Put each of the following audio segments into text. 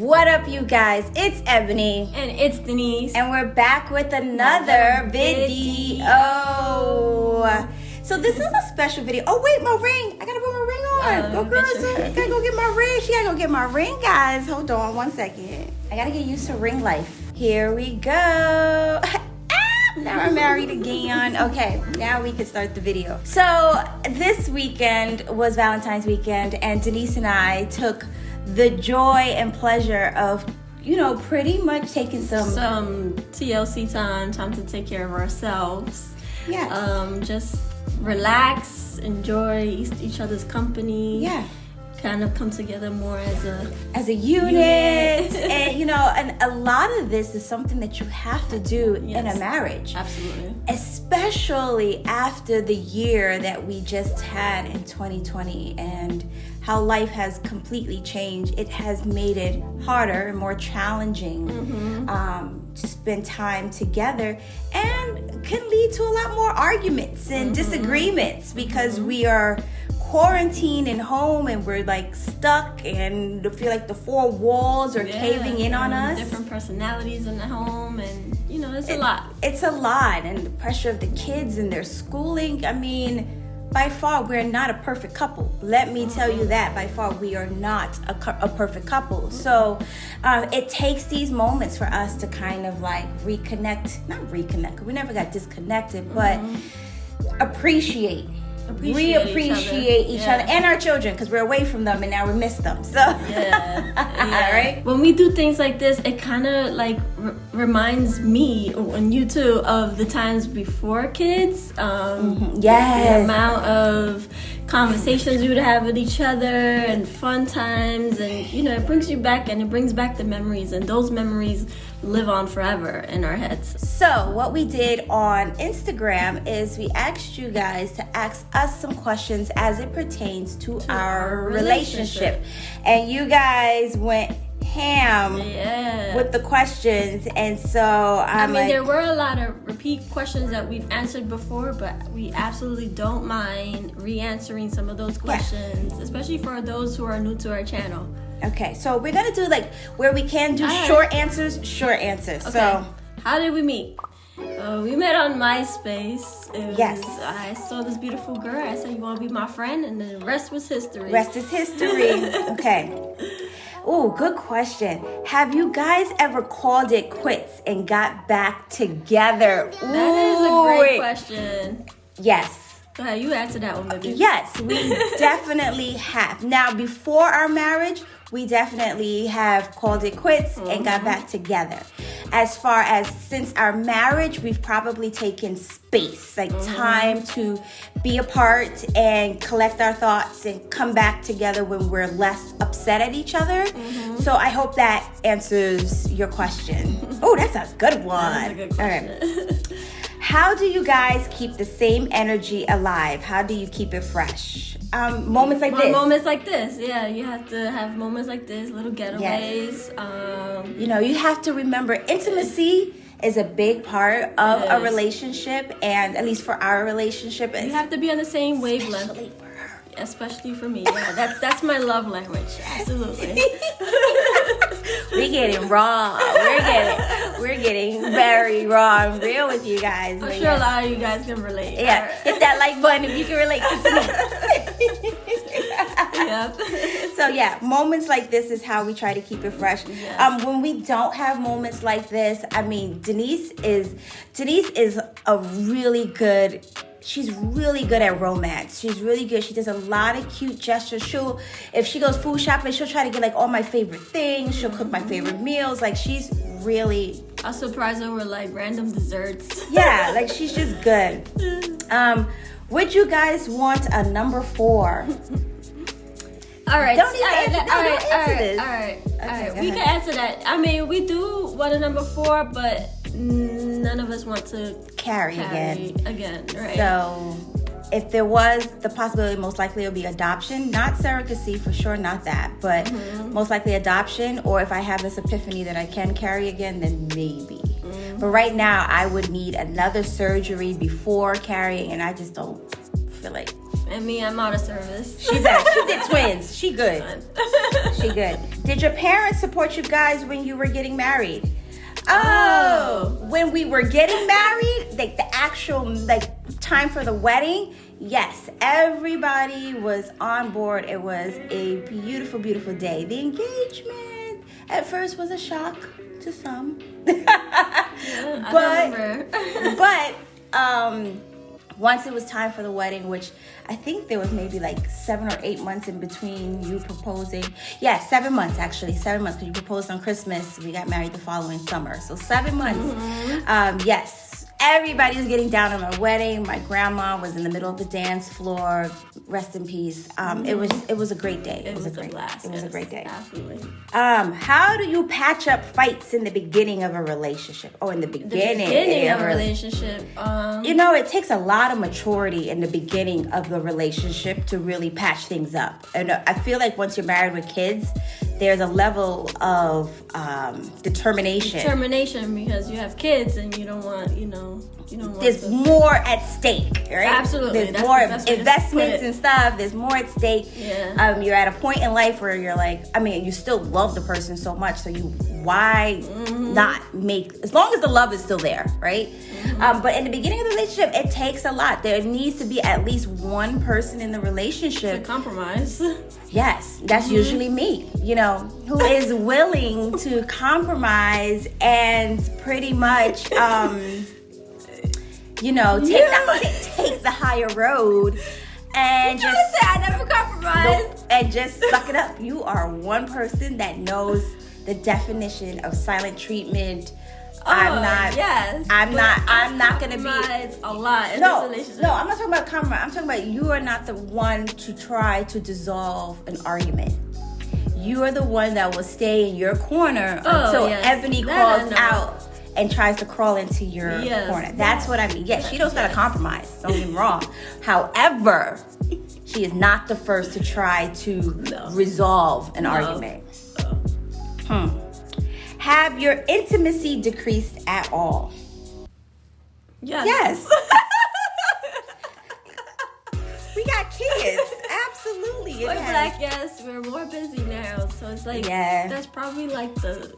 What up, you guys? It's Ebony. And it's Denise. And we're back with another video. So this is a special video. Oh, wait, my ring. I gotta put my ring on. Go, girl. So I gotta go get my ring. She gotta go get my ring, guys. Hold on 1 second. I gotta get used to ring life. Here we go. Now we're married again. Okay, now we can start the video. So this weekend was Valentine's weekend, and Denise and I took the joy and pleasure of, pretty much taking some TLC time to take care of ourselves. Yes. Just relax, enjoy each other's company. Yeah. Kind of come together more as a unit. And a lot of this is something that you have to do in a marriage. Absolutely. Especially after the year that we just had in 2020 and how life has completely changed. It has made it harder and more challenging to spend time together, and can lead to a lot more arguments and disagreements because we are quarantined in home and we're like stuck and feel like the four walls are caving in on us. Different personalities in the home, and it's a lot. It's a lot, and the pressure of the kids and their schooling. I mean, by far we're not a perfect couple. Let me tell you that. By far we are not a perfect couple. So it takes these moments for us to kind of like not reconnect. We never got disconnected, but reappreciate each other and our children, because we're away from them and now we miss them. So right, when we do things like this, it kind of like reminds me and you too of the times before kids. The amount of conversations we would have with each other and fun times, and it brings you back, and it brings back the memories, and those memories live on forever in our heads. So what we did on Instagram is we asked you guys to ask us some questions as it pertains to our relationship. And you guys went ham with the questions, and so there were a lot of repeat questions that we've answered before, but we absolutely don't mind re-answering some of those questions, especially for those who are new to our channel. Okay, so we're gonna do like where we can do short answers. Okay. So how did we meet? We met on MySpace. Yes. I saw this beautiful girl. I said, "You want to be my friend?" And then the rest was history. Okay. Oh, good question. Have you guys ever called it quits and got back together? That is a great question. Yes. Go ahead, you answer that one, baby. Yes, we definitely have. Now, before our marriage, we definitely have called it quits and got back together. As far as since our marriage, we've probably taken space, like time to be apart and collect our thoughts and come back together when we're less upset at each other. So I hope that answers your question. Oh, that's a good one. That's a good question. All right. How do you guys keep the same energy alive? How do you keep it fresh? Moments like this. Moments like this, yeah. You have to have moments like this, little getaways. Yes. You have to remember intimacy is a big part of a relationship, and at least for our relationship. You have to be on the same wavelength. Especially for her. Especially for me, yeah. That's my love language, absolutely. We're getting raw. We're getting very raw and real with you guys. I'm sure a lot of you guys can relate. Yeah, hit that like button if you can relate to me. So moments like this is how we try to keep it fresh. Yes. When we don't have moments like this, I mean, Denise is a really good. She's really good at romance. She's really good. She does a lot of cute gestures. If she goes food shopping, she'll try to get like all my favorite things. She'll cook my favorite meals. Like, she's really... I'll surprise her with like random desserts. Yeah, like she's just good. Would you guys want a number 4? All right. Don't even answer this. All right. We can answer that. I mean, we do want a number 4, but none of us want to carry again. Right. So if there was the possibility, most likely it would be adoption, not surrogacy, for sure, not that, but most likely adoption. Or if I have this epiphany that I can carry again, then maybe. But right now I would need another surgery before carrying, and I just don't feel like. And me, I'm out of service. She did twins. She good. She good. Did your parents support you guys when you were getting married? Oh, when we were getting married, like the actual time for the wedding, yes, everybody was on board. It was a beautiful, beautiful day. The engagement at first was a shock to some, but once it was time for the wedding, which I think there was maybe like 7 or 8 months in between you proposing. Yeah, 7 months actually. 7 months, because you proposed on Christmas. We got married the following summer. So 7 months. Mm-hmm. Yes. Everybody was getting down on my wedding. My grandma was in the middle of the dance floor. Rest in peace. It was a great day. It was a great blast. It was a great day. Absolutely. How do you patch up fights in the beginning of a relationship? Oh, in the beginning of a relationship. It takes a lot of maturity in the beginning of the relationship to really patch things up. And I feel like once you're married with kids, there's a level of determination. Because you have kids and you don't want, There's more at stake, right? Absolutely. There's more investments and stuff. There's more at stake. Yeah. You're at a point in life where you're like, you still love the person so much, so why not make, as long as the love is still there, right? Mm-hmm. But in the beginning of the relationship, it takes a lot. There needs to be at least one person in the relationship. To compromise. Yes, that's usually me, who is willing to compromise and pretty much, take the higher road and just say I never compromise. And just suck it up. You are one person that knows the definition of silent treatment. I'm not gonna be a lot in this relationship. No, I'm not talking about compromise. I'm talking about you are not the one to try to dissolve an argument. You are the one that will stay in your corner until Ebony calls out and tries to crawl into your corner. That's what I mean. Yes, she knows how to compromise. Don't get me wrong. However, she is not the first to try to resolve an argument. Have your intimacy decreased at all? Yes. We got kids. Absolutely. We're black, yes. We're more busy now. So it's like, that's probably like the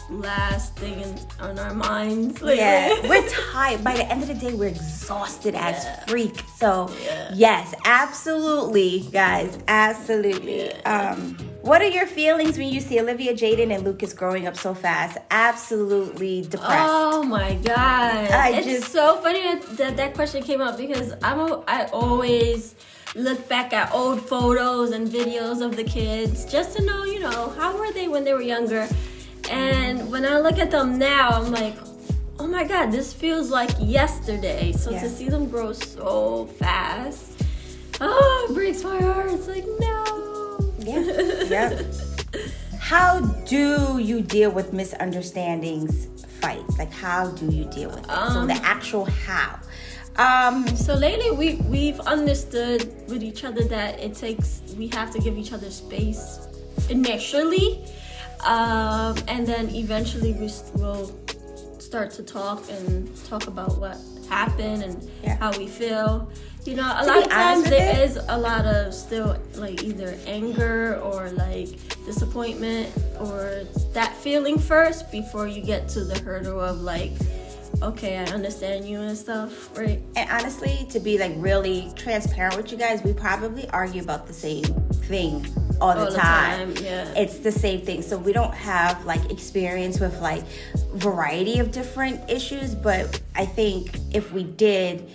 last thing on our minds. Yeah. We're tired. By the end of the day, we're exhausted as freak. So, yes, absolutely, guys. Absolutely. Yeah. What are your feelings when you see Olivia, Jayden, and Lucas growing up so fast? Absolutely depressed. Oh my God. It's so funny that question came up because I always look back at old photos and videos of the kids just to know, how were they when they were younger? And when I look at them now, I'm like, oh my God, this feels like yesterday. So to see them grow so fast, it breaks my heart. It's like, no. Yeah. How do you deal with misunderstandings, fights? Like, how do you deal with it? So the actual how. So lately we've understood with each other that we have to give each other space initially, and then eventually we'll start to talk about what happened and how we feel. A lot of times there is a lot of still like either anger or like disappointment or that feeling first before you get to the hurdle of like, okay, I understand you and stuff, right? And honestly, to be like really transparent with you guys, we probably argue about the same thing all the time. Yeah. It's the same thing. So we don't have like experience with like variety of different issues, but I think if we did,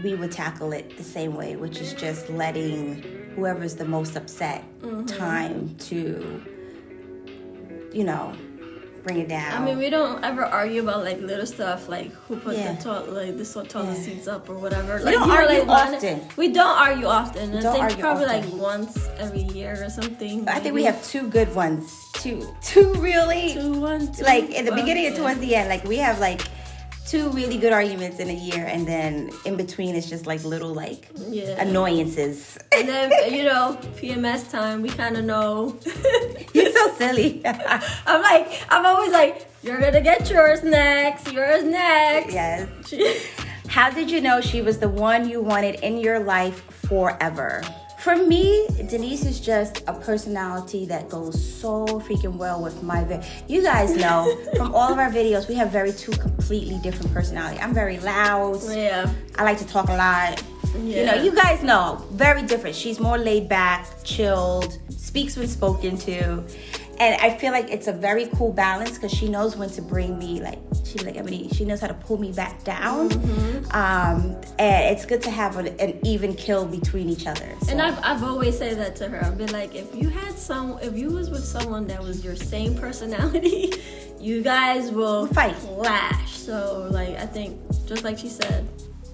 we would tackle it the same way, which is just letting whoever's the most upset time to, bring it down. I mean, we don't ever argue about like little stuff like who put the toilet seats up or whatever. We don't argue often. We don't argue often. I think probably like once every year or something. I think we have two good ones. Two really. Two. Like in the beginning and towards the end, like we have like two really good arguments in a year, and then in between it's just like little like annoyances. And then PMS time, we kind of know. You're so silly. I'm always like, you're gonna get yours next. Yes. How did you know she was the one you wanted in your life forever? For me, Denise is just a personality that goes so freaking well with you guys know from all of our videos, we have two completely different personalities. I'm very loud. Yeah. I like to talk a lot. Yeah. You know, you guys know, very different. She's more laid back, chilled, speaks when spoken to. And I feel like it's a very cool balance because she knows when to bring me, Ebony, she knows how to pull me back down. And it's good to have an even kill between each other. So. And I've always said that to her. I've been like, if you was with someone that was your same personality, you guys will fight, clash. So like, I think just like she said,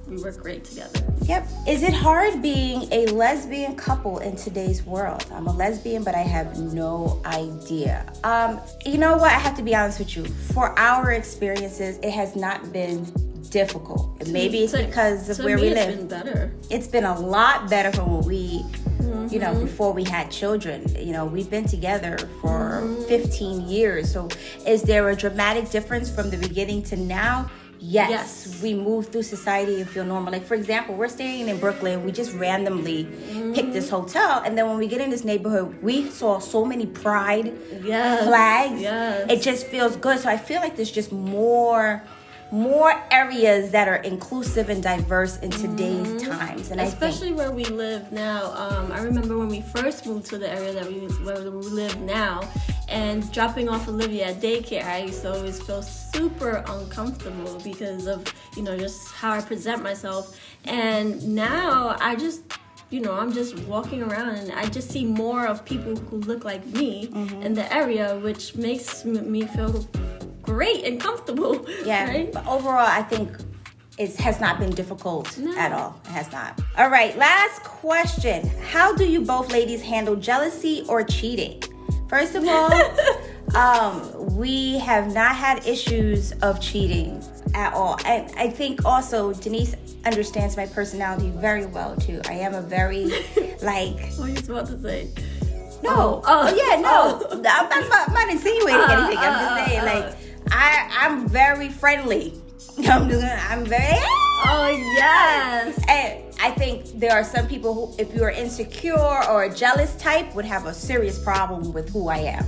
we work great together. Yep. Is it hard being a lesbian couple in today's world? I'm a lesbian, but I have no idea. You know what? I have to be honest with you. For our experiences, it has not been difficult. And maybe it's because of where we live. It's been better. It's been a lot better from what we, you know, before we had children. You know, we've been together for 15 years. So is there a dramatic difference from the beginning to now? Yes, we move through society and feel normal. Like, for example, we're staying in Brooklyn. We just randomly picked this hotel. And then when we get in this neighborhood, we saw so many pride flags. Yes. It just feels good. So I feel like there's just more areas that are inclusive and diverse in today's times. And especially where we live now. I remember when we first moved to the area where we live now, and dropping off Olivia at daycare, I used to always feel super uncomfortable because of, you know, just how I present myself. And now I just, you know, I'm just walking around and I just see more of people who look like me in the area, which makes me feel great and comfortable. Yeah, right? But overall, I think it has not been difficult at all. It has not. All right, last question. How do you both ladies handle jealousy or cheating? First of all, we have not had issues of cheating at all. And I think also Denise understands my personality very well too. I am a very like... What are you about to say? No. I'm not insinuating anything. I'm just saying like I'm very friendly. I'm very... Oh, yes. And I think there are some people who, if you're insecure or a jealous type, would have a serious problem with who I am.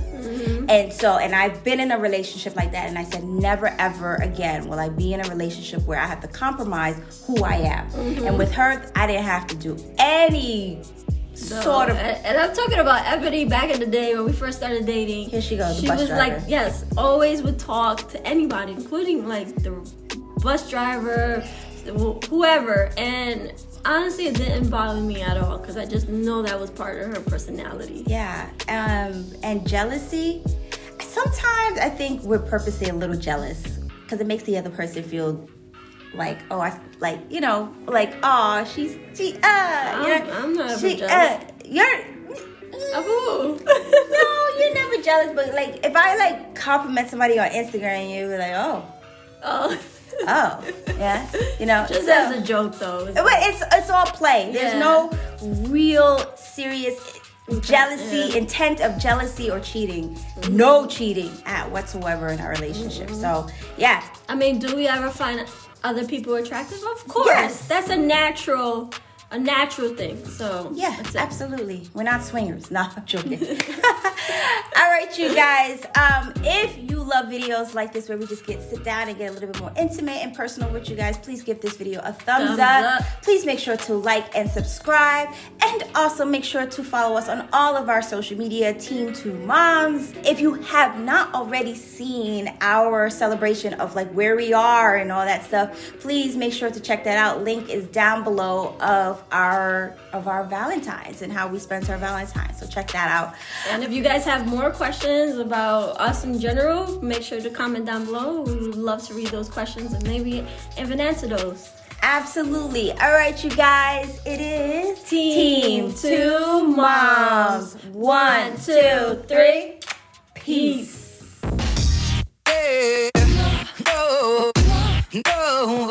And I've been in a relationship like that, and I said, never, ever again will I be in a relationship where I have to compromise who I am. And with her, I didn't have to do any sort of... And I'm talking about Ebony back in the day when we first started dating. Here she goes, the she bus was driver. Like, yes, always would talk to anybody, including like the bus driver, whoever. And honestly, it didn't bother me at all because I just know that was part of her personality. Yeah. And jealousy, sometimes I think we're purposely a little jealous because it makes the other person feel like, oh, I'm not ever jealous. No, you're never jealous, but like if I like compliment somebody on Instagram, you're like, oh, yeah, you know, just as a joke though. But it's all play. There's no real serious jealousy, intent of jealousy or cheating. No cheating whatsoever in our relationship. So yeah. I mean, do we ever find other people attractive? Of course. Yes. That's a natural thing. So yeah, absolutely. We're not swingers. No, I'm joking. All right, you guys. If you love videos like this where we just sit down and get a little bit more intimate and personal with you guys, please give this video a thumbs up. Please make sure to like and subscribe, and also make sure to follow us on all of our social media, Team 2 Moms. If you have not already seen our celebration of like where we are and all that stuff, please make sure to check that out. Link is down below of our Valentines and how we spent our Valentines. So check that out. And if you guys have more questions about us in general, make sure to comment down below. We would love to read those questions and maybe even answer those. Absolutely. All right, you guys. It is Team 2 Moms. 1, 2, 3. Peace. No.